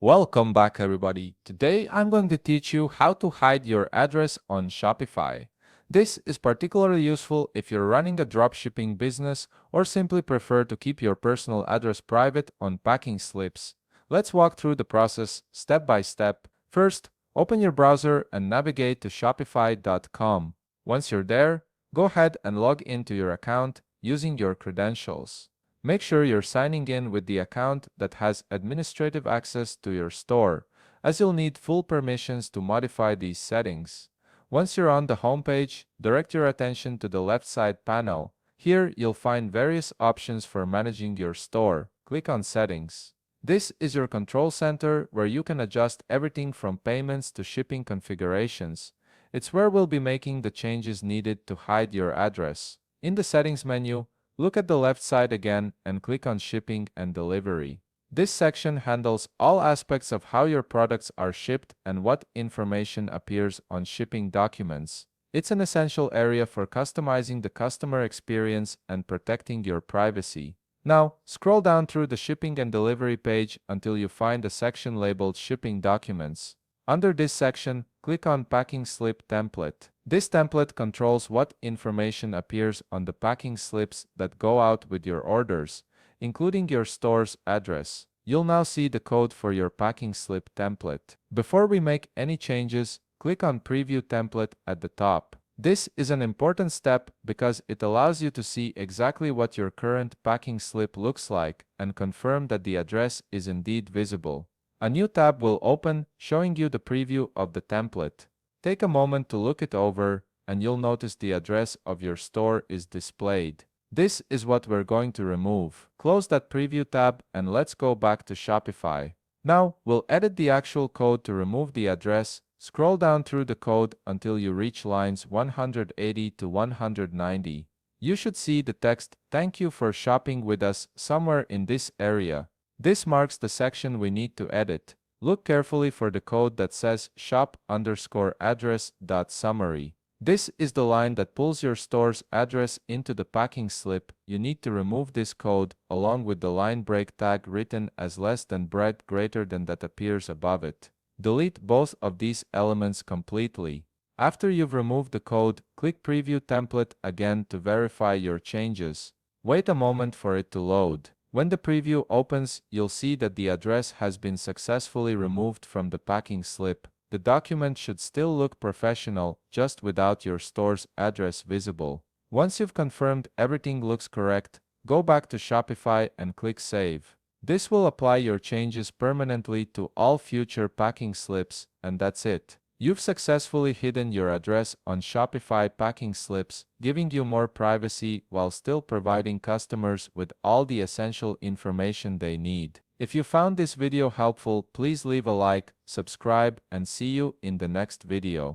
Welcome back, everybody. Today I'm going to teach you how to hide your address on Shopify. This is particularly useful if you're running a dropshipping business or simply prefer to keep your personal address private on packing slips. Let's walk through the process step by step. First, open your browser and navigate to shopify.com. Once you're there, go ahead and log into your account using your credentials. Make sure you're signing in with the account that has administrative access to your store, as you'll need full permissions to modify these settings. Once you're on the homepage, direct your attention to the left side panel. Here, you'll find various options for managing your store. Click on Settings. This is your control center where you can adjust everything from payments to shipping configurations. It's where we'll be making the changes needed to hide your address. In the Settings menu, look at the left side again and click on Shipping and Delivery. This section handles all aspects of how your products are shipped and what information appears on shipping documents. It's an essential area for customizing the customer experience and protecting your privacy. Now, scroll down through the Shipping and Delivery page until you find a section labeled Shipping Documents. Under this section, click on Packing Slip Template. This template controls what information appears on the packing slips that go out with your orders, including your store's address. You'll now see the code for your packing slip template. Before we make any changes, click on Preview Template at the top. This is an important step because it allows you to see exactly what your current packing slip looks like and confirm that the address is indeed visible. A new tab will open, showing you the preview of the template. Take a moment to look it over, and you'll notice the address of your store is displayed. This is what we're going to remove. Close that preview tab and let's go back to Shopify. Now, we'll edit the actual code to remove the address. Scroll down through the code until you reach lines 180 to 190. You should see the text, "Thank you for shopping with us," somewhere in this area. This marks the section we need to edit. Look carefully for the code that says shop_address.summary. This is the line that pulls your store's address into the packing slip. You need to remove this code, along with the line break tag written as less than bread greater than that appears above it. Delete both of these elements completely. After you've removed the code, click Preview Template again to verify your changes. Wait a moment for it to load. When the preview opens, you'll see that the address has been successfully removed from the packing slip. The document should still look professional, just without your store's address visible. Once you've confirmed everything looks correct, go back to Shopify and click Save. This will apply your changes permanently to all future packing slips, and that's it. You've successfully hidden your address on Shopify packing slips, giving you more privacy while still providing customers with all the essential information they need. If you found this video helpful, please leave a like, subscribe, and see you in the next video.